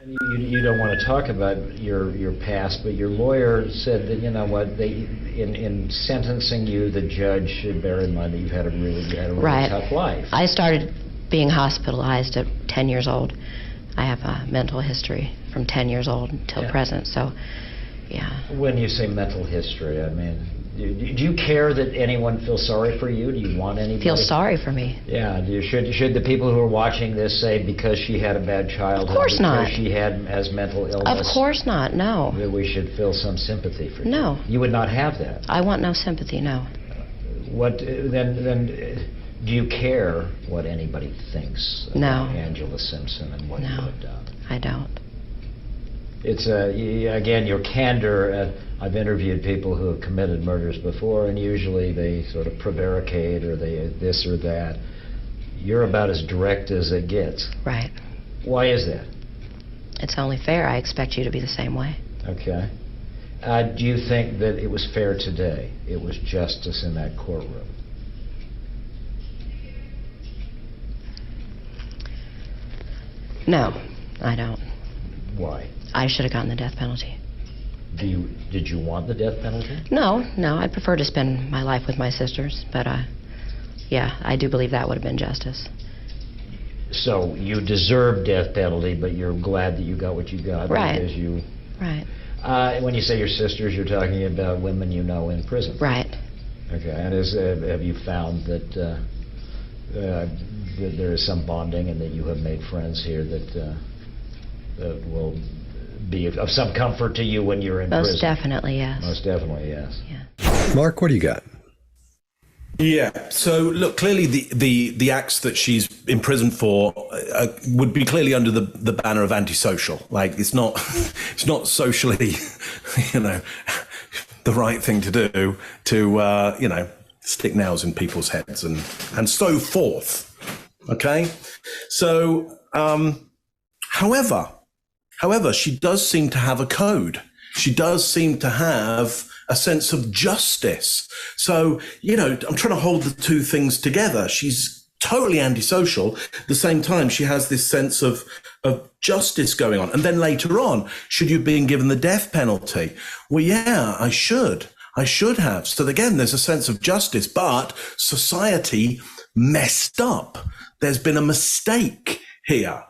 you don't want to talk about your past, but your lawyer said that, you know what, in sentencing you, the judge should bear in mind that you had a really Right. tough life. I started being hospitalized at 10 years old. I have a mental history from 10 years old until present, so yeah. When you say mental history, I mean, do you care that anyone feels sorry for you? Do you want anybody? Feel sorry for me? Yeah. Should the people who are watching this say because she had a bad childhood, Of course not. because she has mental illness? Of course not, no. That we should feel some sympathy for you? No. You would not have that? I want no sympathy, no. What then? Do you care what anybody thinks about Angela Simpson and what you have done? I don't. It's again, your candor. I've interviewed people who have committed murders before, and usually they sort of prevaricate or they this or that. You're about as direct as it gets. Right. Why is that? It's only fair. I expect you to be the same way. Okay. Do you think that it was fair today? It was justice in that courtroom? No, I don't. Why? I should have gotten the death penalty. Did you want the death penalty? No, I prefer to spend my life with my sisters, but yeah, I do believe that would have been justice. So you deserve death penalty, but you're glad that you got what you got. Right. Because you... Right. When you say your sisters, you're talking about women you know in prison. Right. Okay, and have you found that there is some bonding and that you have made friends here that will be of some comfort to you when you're in prison? Most definitely, yes. Most definitely, yes. Yeah. Mark, what do you got? Yeah. So look, clearly the acts that she's imprisoned for would be clearly under the banner of antisocial. Like it's not socially, the right thing to do to stick nails in people's heads and so forth. Okay. So, however, she does seem to have a code. She does seem to have a sense of justice. So, I'm trying to hold the two things together. She's totally antisocial. At the same time, she has this sense of justice going on. And then later on, should you have been given the death penalty? Well, yeah, I should have. So again, there's a sense of justice, but society messed up. There's been a mistake here.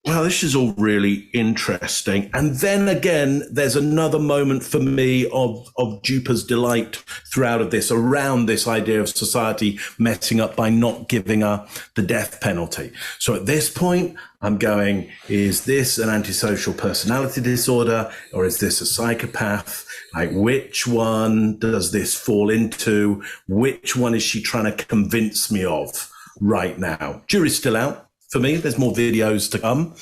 Well, this is all really interesting. And then again, there's another moment for me of duper's delight throughout of this, around this idea of society messing up by not giving her the death penalty. So at this point, I'm going, is this an antisocial personality disorder or is this a psychopath? Like, which one does this fall into? Which one is she trying to convince me of right now? Jury's still out. For me, there's more videos to come,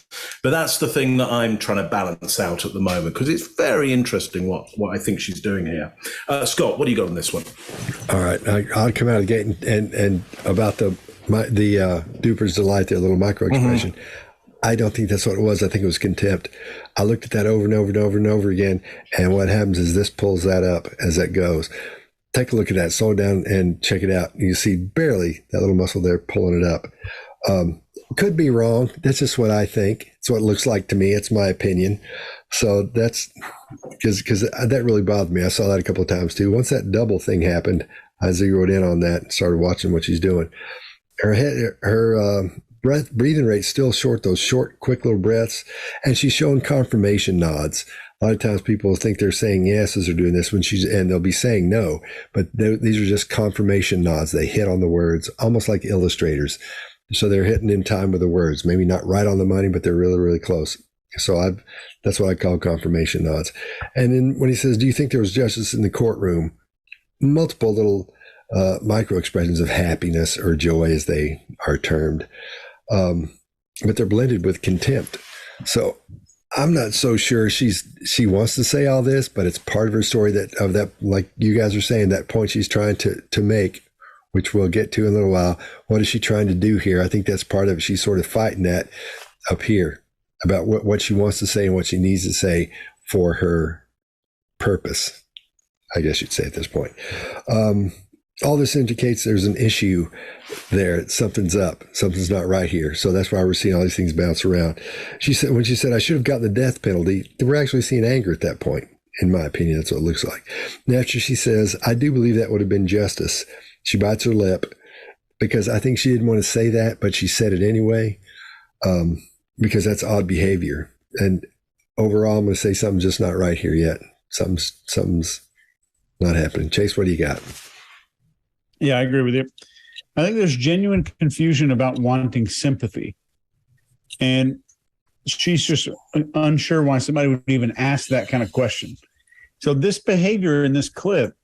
but that's the thing that I'm trying to balance out at the moment because it's very interesting what I think she's doing here. Scott, what do you got on this one? All right, I'll come out of the gate and about the duper's delight, their little micro expression. Mm-hmm. I don't think that's what it was. I think it was contempt. I looked at that over and over and over and over again, and what happens is this pulls that up as that goes. Take a look at that. Slow down and check it out. You see barely that little muscle there pulling it up. Could be wrong. That's just what I think. It's what it looks like to me. It's my opinion. So that's because that really bothered me. I saw that a couple of times too. Once that double thing happened, I zeroed in on that and started watching what she's doing. Her breathing rate's still short, those short, quick little breaths. And she's showing confirmation nods. A lot of times people think they're saying yes as they're doing this and they'll be saying no, but these are just confirmation nods. They hit on the words, almost like illustrators. So they're hitting in time with the words, maybe not right on the money, but they're really, really close. So that's what I call confirmation nods. And then when he says, do you think there was justice in the courtroom? Multiple little micro expressions of happiness or joy, as they are termed. But they're blended with contempt. So I'm not so sure she wants to say all this, but it's part of her story that, like you guys are saying, that point she's trying to make, which we'll get to in a little while. What is she trying to do here? I think that's part of it. She's sort of fighting that up here about what she wants to say and what she needs to say for her purpose, I guess you'd say at this point. all this indicates there's an issue there. Something's up. Something's not right here. So that's why we're seeing all these things bounce around. When she said, I should have gotten the death penalty, we're actually seeing anger at that point. In my opinion, that's what it looks like. And after she says, I do believe that would have been justice, she bites her lip because I think she didn't want to say that, but she said it anyway, because that's odd behavior. And overall, I'm going to say something's just not right here yet. Something's not happening. Chase, what do you got? Yeah, I agree with you. I think there's genuine confusion about wanting sympathy. And she's just unsure why somebody would even ask that kind of question. So this behavior in this clip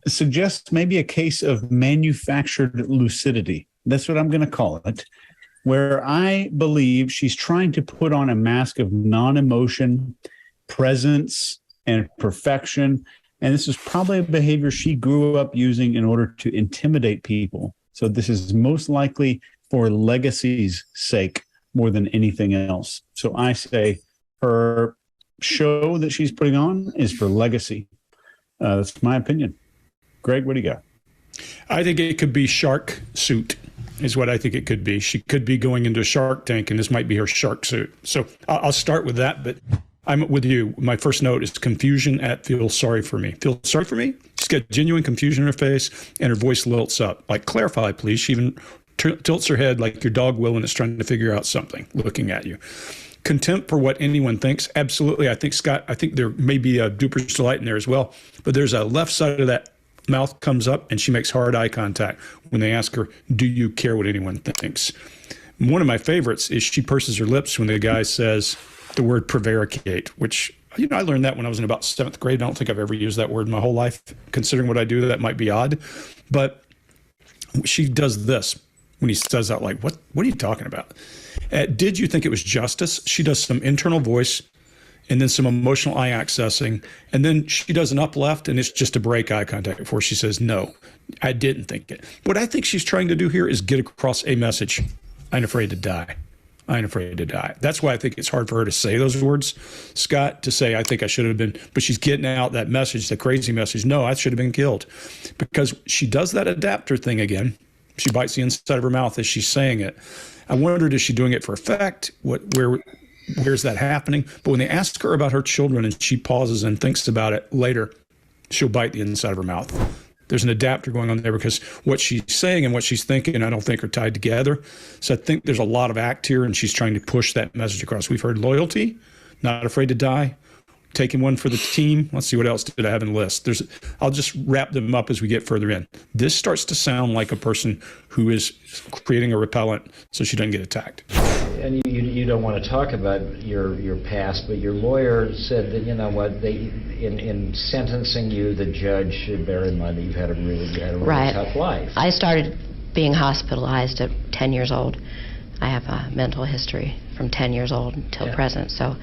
suggests maybe a case of manufactured lucidity. That's what I'm going to call it, where I believe she's trying to put on a mask of non-emotion, presence, and perfection. And this is probably a behavior she grew up using in order to intimidate people. So this is most likely for legacy's sake more than anything else. So I say her show that she's putting on is for legacy. That's my opinion. Greg, what do you got? I think it could be shark suit is what I think it could be. She could be going into a Shark Tank, and this might be her shark suit. So I'll start with that, but I'm with you. My first note is confusion at feel sorry for me. Feel sorry for me? She's got genuine confusion in her face, and her voice lilts up. Like, clarify, please. She even tilts her head like your dog will when it's trying to figure out something, looking at you. Contempt for what anyone thinks. Absolutely. I think, Scott, there may be a duper's delight in there as well, but there's a left side of that mouth comes up and she makes hard eye contact when they ask her, do you care what anyone thinks? One of my favorites is she purses her lips when the guy says the word prevaricate, which, I learned that when I was in about 7th grade. I don't think I've ever used that word in my whole life. Considering what I do, that might be odd. But she does this when he says that, like, what are you talking about? Did you think it was justice? She does some internal voice and then some emotional eye accessing. And then she does an up left, and it's just to break eye contact before she says, no, I didn't think it. What I think she's trying to do here is get across a message. I ain't afraid to die. I ain't afraid to die. That's why I think it's hard for her to say those words, Scott, to say, I think I should have been, but she's getting out that message, the crazy message. No, I should have been killed, because she does that adapter thing again. She bites the inside of her mouth as she's saying it. I wondered, is she doing it for effect? Where's that happening? But when they ask her about her children and she pauses and thinks about it later, she'll bite the inside of her mouth. There's an adapter going on there because what she's saying and what she's thinking, I don't think are tied together. So I think there's a lot of act here, and she's trying to push that message across. We've heard loyalty, not afraid to die, taking one for the team. Let's see, what else did I have in the list? I'll just wrap them up as we get further in. This starts to sound like a person who is creating a repellent so she doesn't get attacked. And you don't want to talk about your past, but your lawyer said that, in sentencing you, the judge should bear in mind that you've had a really tough life. I started being hospitalized at 10 years old. I have a mental history from 10 years old until present, so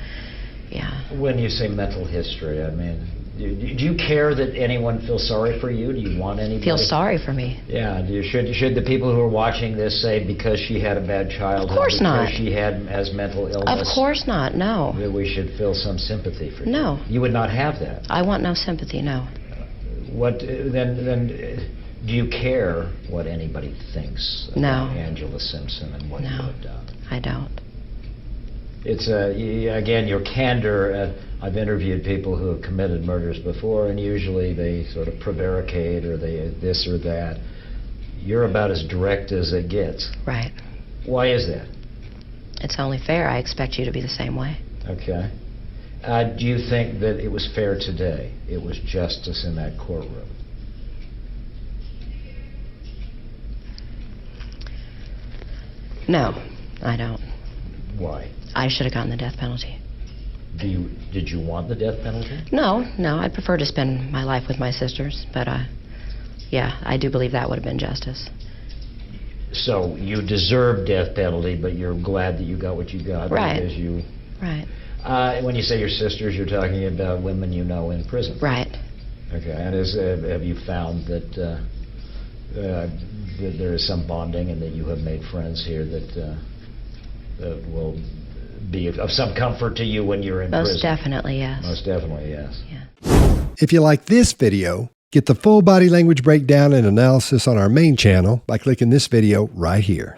yeah. When you say mental history, I mean, do you care that anyone feels sorry for you? Do you want anybody? Feel sorry for me? Yeah. Should the people who are watching this say because she had a bad childhood, of course not, because she had as mental illness? Of course not. No. That we should feel some sympathy for you? No. You would not have that. I want no sympathy. No. What then? Do you care what anybody thinks about Angela Simpson and what you have done? I don't. It's again, your candor. I've interviewed people who have committed murders before, and usually they sort of prevaricate or they this or that. You're about as direct as it gets. Right. Why is that? It's only fair. I expect you to be the same way. Okay. Do you think that it was fair today? It was justice in that courtroom? No, I don't. Why? I should have gotten the death penalty. Did you want the death penalty? No. I'd prefer to spend my life with my sisters, but yeah, I do believe that would have been justice. So you deserve death penalty, but you're glad that you got what you got. Right. Because you... Right. When you say your sisters, you're talking about women you know in prison. Right. Okay. And have you found that there is some bonding and that you have made friends here that will be of some comfort to you when you're in prison? Most definitely, yes. Most definitely, yes. Yeah. If you like this video, Get the full body language breakdown and analysis on our main channel by clicking this video right here.